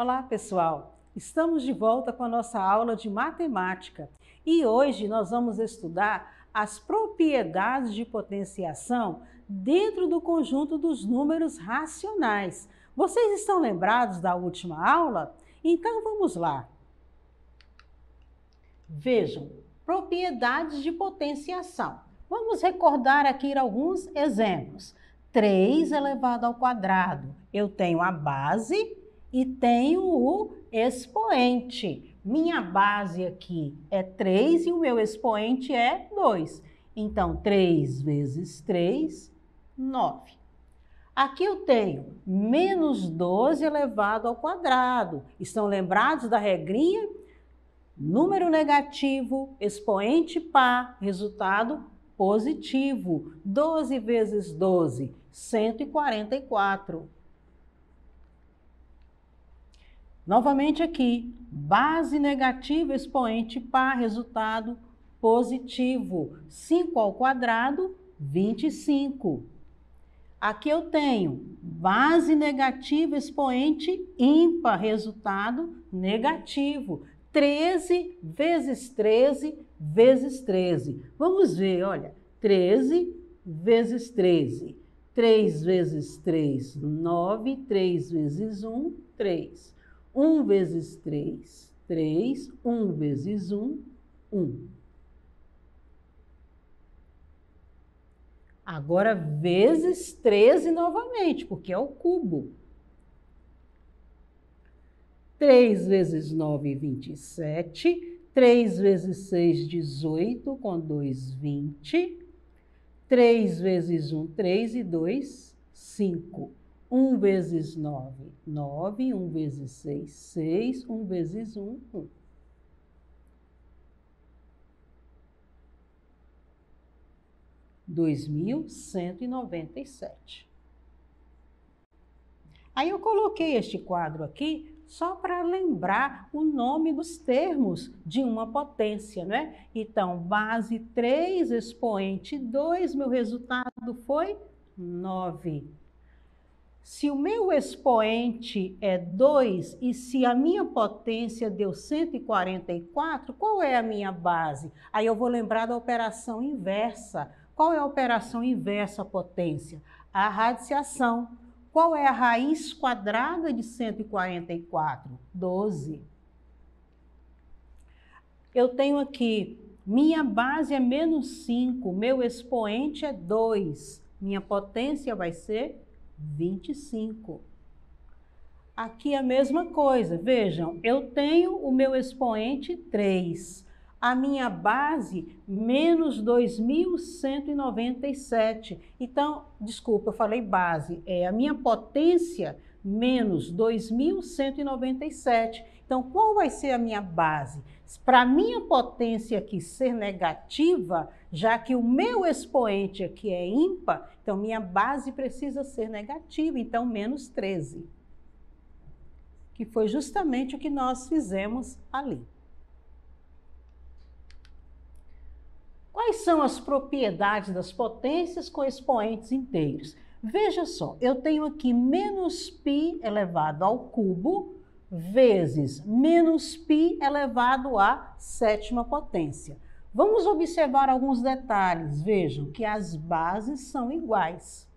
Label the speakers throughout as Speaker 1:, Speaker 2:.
Speaker 1: Olá, pessoal! Estamos de volta com a nossa aula de matemática e hoje nós vamos estudar as propriedades de potenciação dentro do conjunto dos números racionais. Vocês estão lembrados da última aula? Então vamos lá. Vejam, propriedades de potenciação. Vamos recordar aqui alguns exemplos. 3 elevado ao quadrado. Eu tenho a base e tenho o expoente. Minha base aqui é 3 e o meu expoente é 2. Então, 3 vezes 3, 9. Aqui eu tenho menos 12 elevado ao quadrado. Estão lembrados da regrinha? Número negativo, expoente par, resultado positivo. 12 vezes 12, 144. Novamente aqui, base negativa, expoente par, resultado positivo. 5 ao quadrado, 25. Aqui eu tenho base negativa, expoente ímpar, resultado negativo. 13 vezes 13 vezes 13. Vamos ver, olha, 13 vezes 13. 3 vezes 3, 9. 3 vezes 1, 3. 1 vezes 3, 3. 1 vezes 1, 1. Agora, vezes 13 novamente, porque é o cubo. 3 vezes 9, 27. 3 vezes 6, 18, com 2, 20. 3 vezes 1, 3 e 2, 5. 1 vezes 9, 9. 1 vezes 6, 6. 1 vezes 1, 1. R$2.197. Aí eu coloquei este quadro aqui só para lembrar o nome dos termos de uma potência, né? Então, base 3, expoente 2, meu resultado foi 9. Se o meu expoente é 2 e se a minha potência deu 144, qual é a minha base? Aí eu vou lembrar da operação inversa. Qual é a operação inversa à potência? A radiciação. Qual é a raiz quadrada de 144? 12. Eu tenho aqui, minha base é menos 5, meu expoente é 2. Minha potência vai ser 25. Aqui a mesma coisa, vejam, eu tenho o meu expoente 3. A minha base, menos 2.197. Então, desculpa, eu falei base. A minha potência, menos 2.197. Então, qual vai ser a minha base? Para a minha potência aqui ser negativa, já que o meu expoente aqui é ímpar, então minha base precisa ser negativa, então menos 13. Que foi justamente o que nós fizemos ali. Quais são as propriedades das potências com expoentes inteiros? Veja só, eu tenho aqui menos π elevado ao cubo vezes menos π elevado à sétima potência. Vamos observar alguns detalhes. Vejam que as bases são iguais.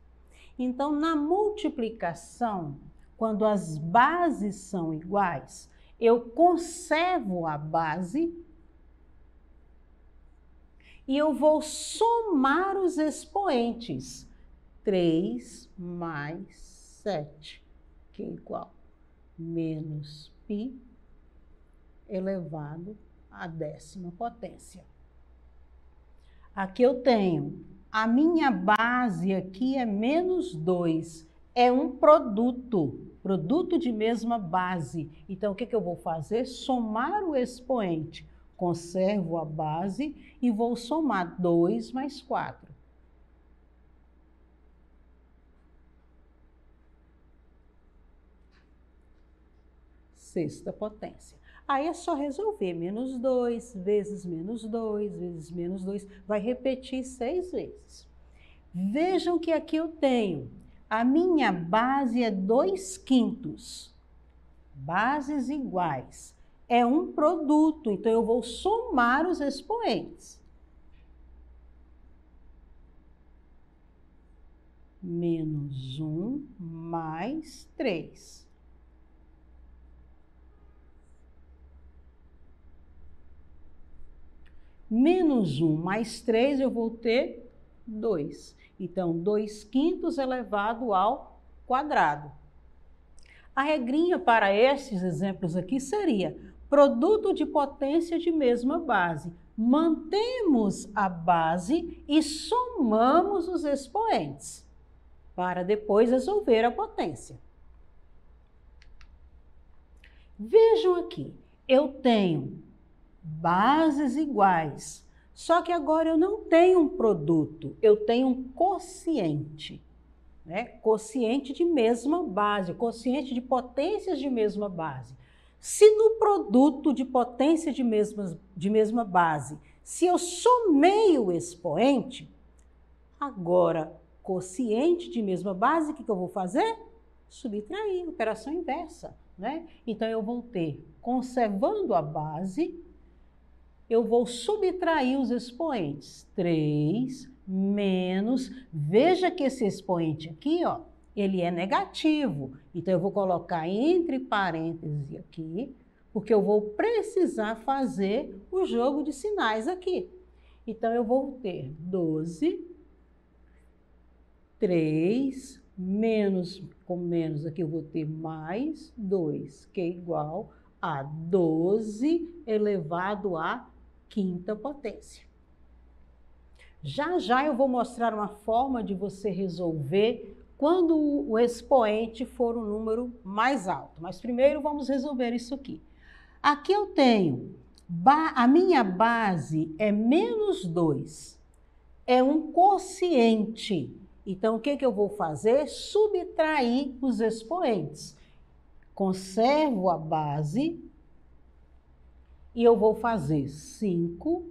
Speaker 1: Então, na multiplicação, quando as bases são iguais, eu conservo a base e eu vou somar os expoentes. 3 mais 7, que é igual a menos π elevado à décima potência. Aqui eu tenho, a minha base aqui é menos 2, é um produto de mesma base. Então, o que eu vou fazer? Somar o expoente. Conservo a base e vou somar 2 mais 4. Sexta potência. Aí é só resolver. Menos 2 vezes menos 2 vezes menos 2. Vai repetir 6 vezes. Vejam que aqui eu tenho. A minha base é 2/5. bases iguais. É um produto, então eu vou somar os expoentes. Menos 1 mais 3. Menos 1 mais 3, eu vou ter 2. Então, 2/5 elevado ao quadrado. A regrinha para esses exemplos aqui seria produto de potência de mesma base. Mantemos a base e somamos os expoentes, para depois resolver a potência. Vejam aqui, eu tenho bases iguais, só que agora eu não tenho um produto, eu tenho um quociente, né? Quociente de mesma base, quociente de potências de mesma base. Se no produto de potência de mesma base, se eu somei o expoente, agora quociente de mesma base, o que eu vou fazer? Subtrair, operação inversa, né? Então eu vou ter, conservando a base, eu vou subtrair os expoentes. 3 menos, veja que esse expoente aqui, ó, ele é negativo. Então, eu vou colocar entre parênteses aqui, porque eu vou precisar fazer o jogo de sinais aqui. Então, eu vou ter 12, 3, menos, com menos aqui eu vou ter mais 2, que é igual a 12 elevado à quinta potência. Já já eu vou mostrar uma forma de você resolver quando o expoente for um número mais alto. Mas primeiro vamos resolver isso aqui. Aqui eu tenho, a minha base é menos 2. É um quociente. Então, o que eu vou fazer? Subtrair os expoentes. Conservo a base e eu vou fazer 5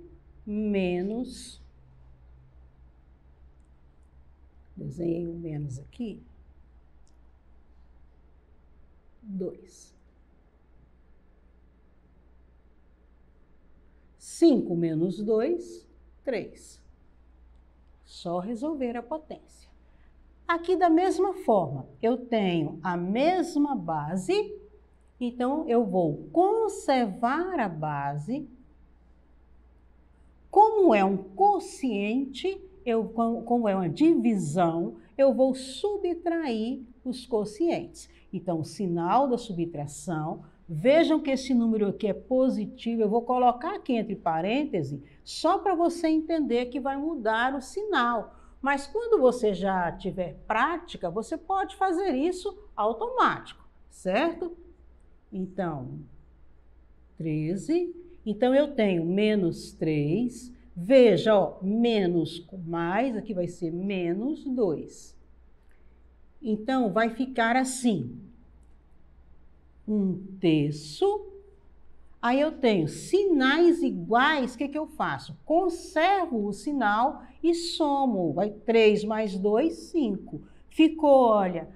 Speaker 1: menos... Desenhei um menos aqui. 2. 5 menos 2, 3. Só resolver a potência. Aqui da mesma forma, eu tenho a mesma base, então eu vou conservar a base. Como é um quociente, como é uma divisão, eu vou subtrair os quocientes. Então, o sinal da subtração, vejam que esse número aqui é positivo, eu vou colocar aqui entre parênteses, só para você entender que vai mudar o sinal. Mas quando você já tiver prática, você pode fazer isso automático, certo? Então, 13. Então, eu tenho menos 3. Veja, ó, menos com mais, aqui vai ser menos 2. Então, vai ficar assim. 1/3. Aí eu tenho sinais iguais, o que eu faço? Conservo o sinal e somo. Vai 3 mais 2, 5. Ficou, olha,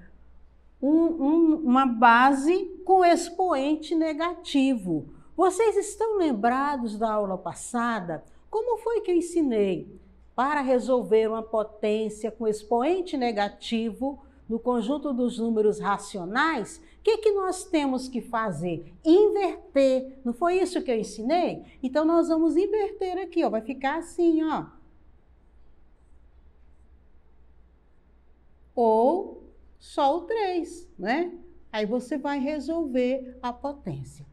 Speaker 1: uma base com expoente negativo. Vocês estão lembrados da aula passada? Como foi que eu ensinei? Para resolver uma potência com expoente negativo no conjunto dos números racionais, o que nós temos que fazer? Inverter. Não foi isso que eu ensinei? Então, nós vamos inverter aqui, ó. Vai ficar assim, ó. Ou só o 3, né? Aí você vai resolver a potência.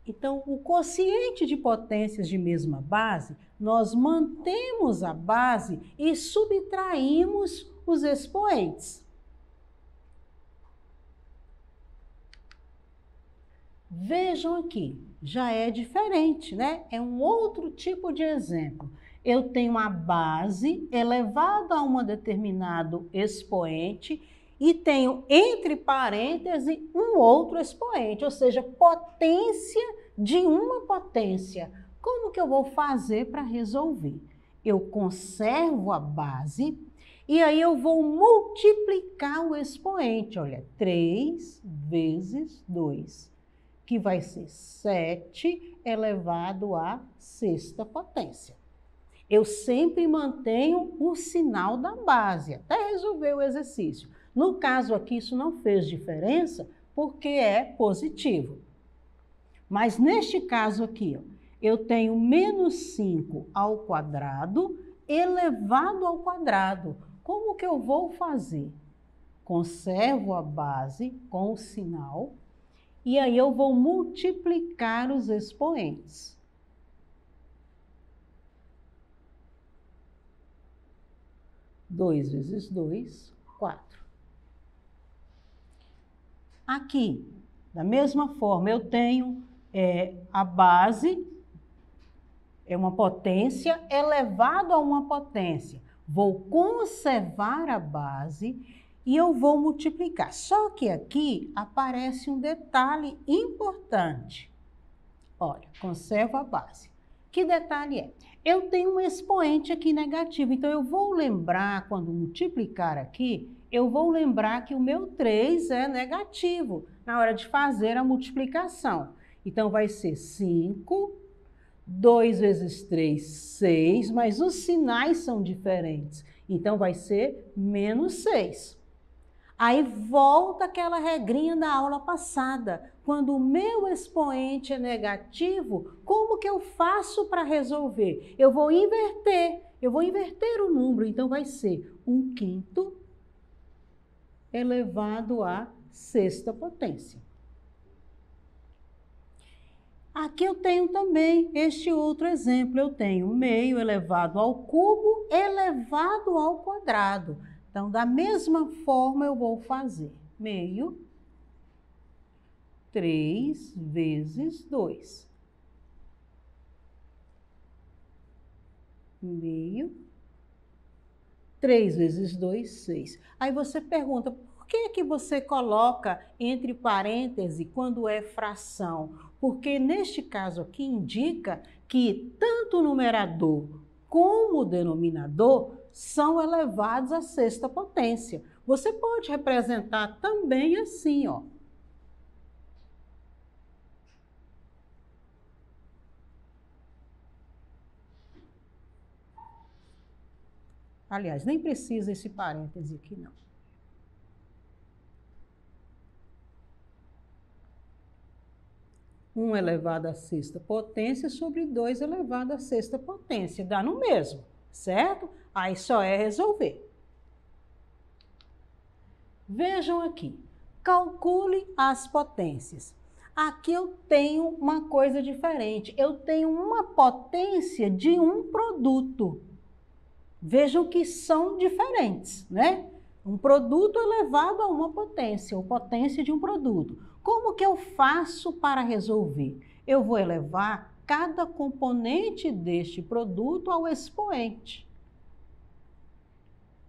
Speaker 1: Então, o quociente de potências de mesma base, nós mantemos a base e subtraímos os expoentes. Vejam aqui, já é diferente, né? É um outro tipo de exemplo. Eu tenho a base elevada a um determinado expoente e tenho entre parênteses um outro expoente, ou seja, potência de uma potência. Como que eu vou fazer para resolver? Eu conservo a base E aí eu vou multiplicar o expoente, olha, 3 vezes 2, que vai ser 7 elevado à sexta potência. Eu sempre mantenho o sinal da base, até resolver o exercício. No caso aqui, isso não fez diferença, porque é positivo. Mas neste caso aqui, ó, eu tenho menos 5 ao quadrado elevado ao quadrado. Como que eu vou fazer? Conservo a base com o sinal e aí eu vou multiplicar os expoentes. Dois vezes 2, 4. Aqui, da mesma forma, eu tenho a base, é uma potência elevado a uma potência. Vou conservar a base e eu vou multiplicar. Só que aqui aparece um detalhe importante. Olha, conservo a base. Que detalhe é? Eu tenho um expoente aqui negativo, então eu vou lembrar, quando multiplicar aqui, eu vou lembrar que o meu 3 é negativo na hora de fazer a multiplicação. Então vai ser 5, 2 vezes 3, 6, mas os sinais são diferentes. Então vai ser menos 6. Aí volta aquela regrinha da aula passada. Quando o meu expoente é negativo, como que eu faço para resolver? Eu vou inverter o número, então vai ser 1/5 elevado à sexta potência. Aqui eu tenho também este outro exemplo, eu tenho meio elevado ao cubo elevado ao quadrado. Então, da mesma forma, eu vou fazer meio 3 vezes 2. Meio 3 vezes 2, 6. Aí você pergunta, por que você coloca entre parênteses quando é fração? Porque neste caso aqui indica que tanto o numerador como o denominador são elevados à sexta potência. Você pode representar também assim, ó. Aliás, nem precisa esse parêntese aqui, não. Um elevado à sexta potência sobre 2 elevado à sexta potência. Dá no mesmo, certo? Aí só é resolver. Vejam aqui. Calcule as potências. Aqui eu tenho uma coisa diferente. Eu tenho uma potência de um produto. Vejam que são diferentes, né? Um produto elevado a uma potência, ou potência de um produto. Como que eu faço para resolver? Eu vou elevar cada componente deste produto ao expoente.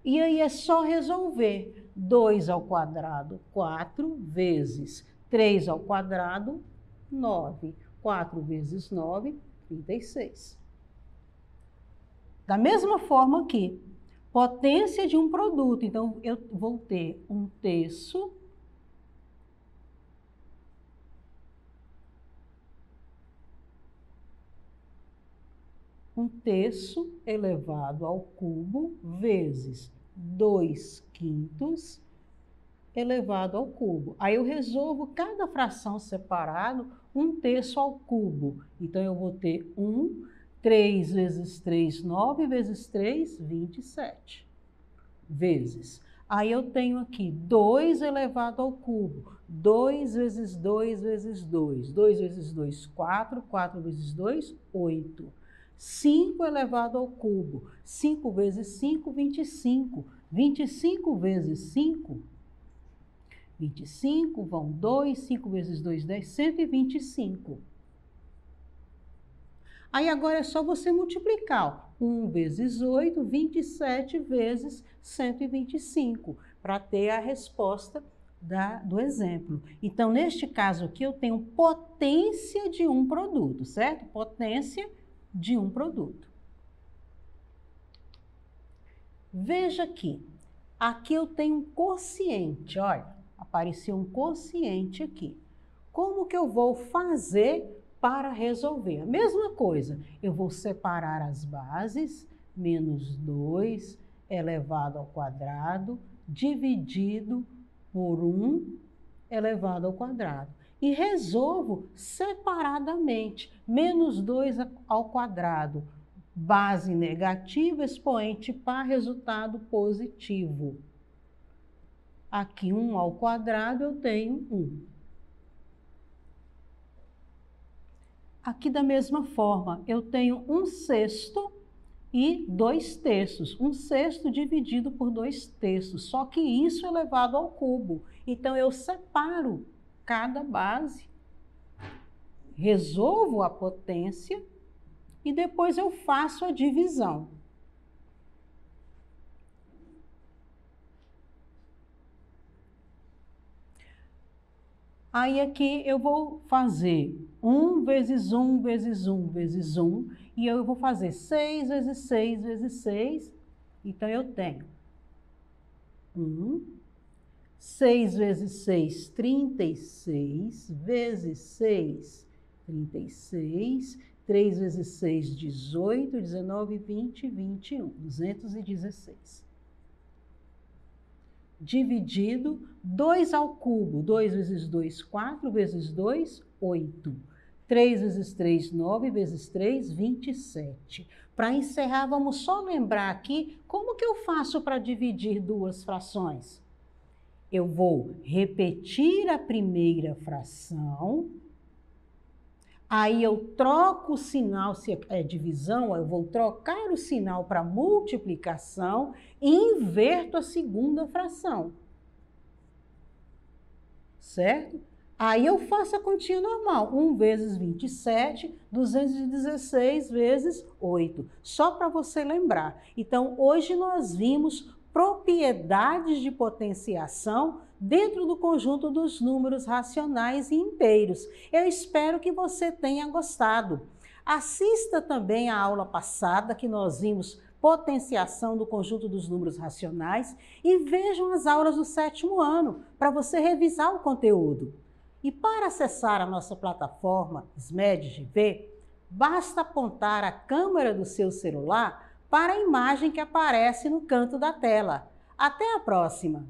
Speaker 1: E aí é só resolver. 2 ao quadrado, 4 vezes 3 ao quadrado, 9. 4 vezes 9, 36. Da mesma forma aqui, potência de um produto. Então, eu vou ter 1/3 elevado ao cubo vezes 2/5 elevado ao cubo. Aí eu resolvo cada fração separado, 1/3 ao cubo. Então, eu vou ter 3 vezes 3, 9 vezes 3, 27. Vezes. Aí eu tenho aqui 2 elevado ao cubo. 2 vezes 2 vezes 2. 2 vezes 2, 4. 4 vezes 2, 8. 5 elevado ao cubo. 5 vezes 5, 25. 25 vezes 5, 25, vão 2. 5 vezes 2, 10, 125. Aí agora é só você multiplicar. 1 vezes 8, 27 vezes 125, para ter a resposta do exemplo. Então, neste caso aqui, eu tenho potência de um produto, certo? Potência de um produto. Veja aqui eu tenho um quociente, olha, apareceu um quociente aqui. Como que eu vou fazer para resolver? A mesma coisa, eu vou separar as bases, menos 2 elevado ao quadrado, dividido por 1 elevado ao quadrado. E resolvo separadamente, menos 2 ao quadrado, base negativa, expoente par, resultado positivo. Aqui 1 ao quadrado eu tenho 1. Aqui da mesma forma, eu tenho 1/6 e 2/3. 1/6 dividido por 2/3, só que isso elevado ao cubo. Então, eu separo cada base, resolvo a potência e depois eu faço a divisão. Aí aqui eu vou fazer 1 vezes 1 vezes 1 vezes 1, e eu vou fazer 6 vezes 6 vezes 6, então eu tenho 1, 6 vezes 6, 36, vezes 6, 36, 3 vezes 6, 18, 19, 20, 21, 216. Dividido, 2 ao cubo, 2 vezes 2, 4, vezes 2, 8. 3 vezes 3, 9, vezes 3, 27. Para encerrar, vamos só lembrar aqui como que eu faço para dividir duas frações. Eu vou repetir a primeira fração, aí eu troco o sinal, se é divisão, eu vou trocar o sinal para multiplicação e inverto a segunda fração. Certo? Aí eu faço a continha normal, 1 vezes 27, 216 vezes 8. Só para você lembrar. Então, hoje nós vimos propriedades de potenciação dentro do conjunto dos números racionais e inteiros. Eu espero que você tenha gostado. Assista também a aula passada, que nós vimos potenciação do conjunto dos números racionais, e vejam as aulas do 7º ano, para você revisar o conteúdo. E para acessar a nossa plataforma SMED-GV, basta apontar a câmera do seu celular para a imagem que aparece no canto da tela. Até a próxima!